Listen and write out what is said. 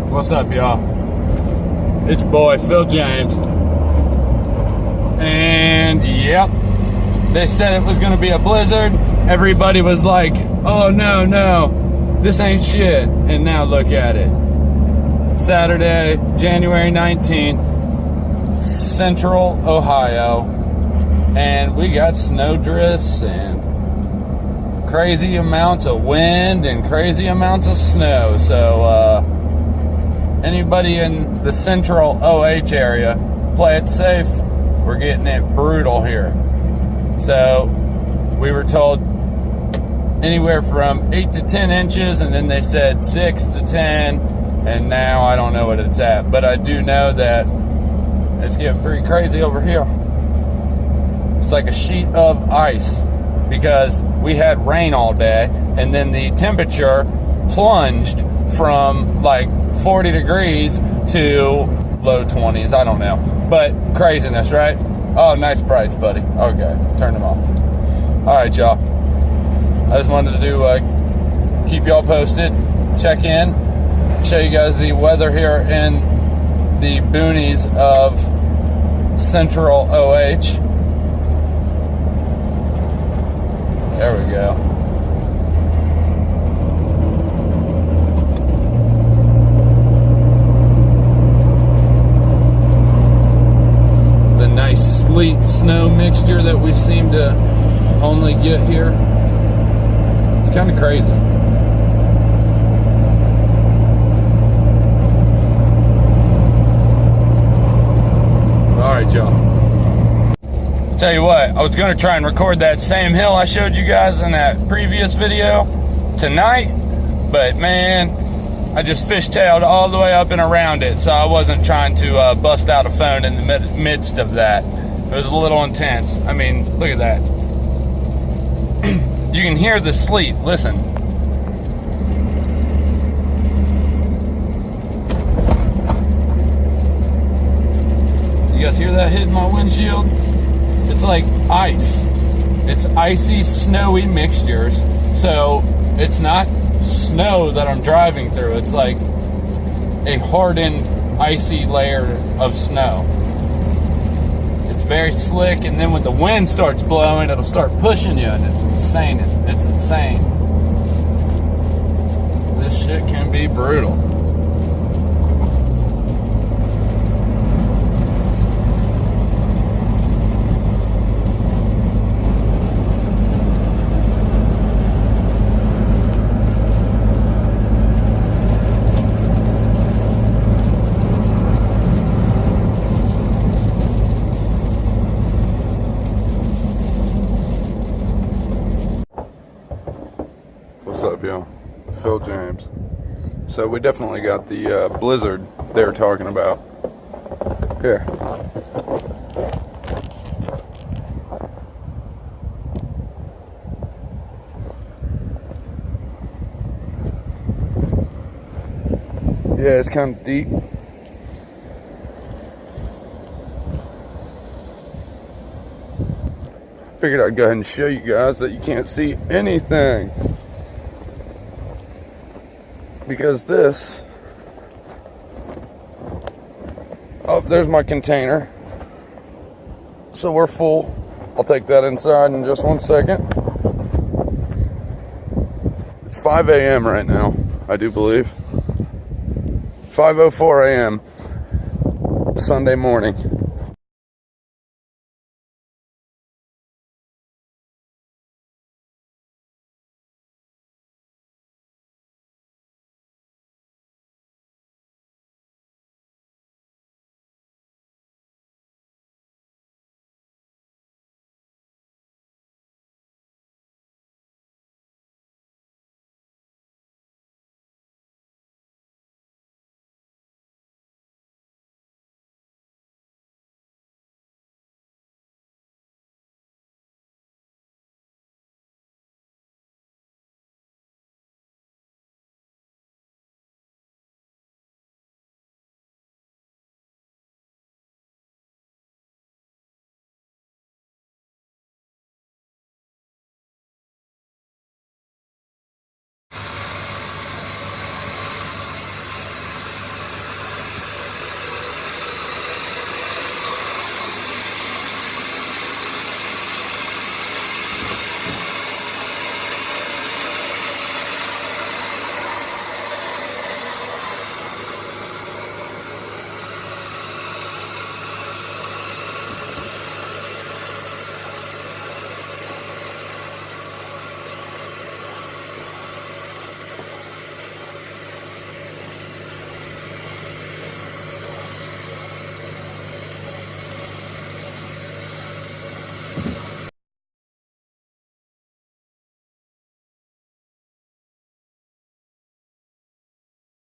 What's up, y'all? It's your boy, Phil James. And, yep, they said it was going to be a blizzard. Everybody was like, oh, no, this ain't shit. And now look at it. Saturday, January 19th, Central Ohio. And we got snow drifts and crazy amounts of wind and crazy amounts of snow. So, anybody in the central OH area, play it safe. We're getting it brutal here. So we were told anywhere from 8 to 10 inches, and then they said 6 to 10, and now I don't know what it's at. But I do know that it's getting pretty crazy over here. It's like a sheet of ice because we had rain all day, and then the temperature plunged from like 40 degrees to low 20s. I don't know, but craziness, right? Oh, nice brights, buddy. Okay, turn them off. All right, y'all, I just wanted to keep y'all posted, check in, show you guys the weather here in the boonies of Central OH. There we go. Nice sleet snow mixture that we seem to only get here. It's kind of crazy. All right, y'all. Tell you what, I was going to try and record that same hill I showed you guys in that previous video tonight, but man, I just fishtailed all the way up and around it, so I wasn't trying to bust out a phone in the midst of that. It was a little intense. I mean, look at that. You can hear the sleet. Listen. You guys hear that hitting my windshield? It's like ice. It's icy, snowy mixtures. So it's not snow that I'm driving through. It's like a hardened, icy layer of snow. It's very slick, and then when the wind starts blowing, it'll start pushing you, and it's insane. It's insane. This shit can be brutal. What's up, y'all? Phil James. So we definitely got the blizzard they were talking about. Here. Yeah, it's kind of deep. Figured I'd go ahead and show you guys that you can't see anything. Because this, oh, there's my container. So we're full. I'll take that inside in just 1 second. It's 5 a.m. right now, I do believe. 5:04 a.m. Sunday morning.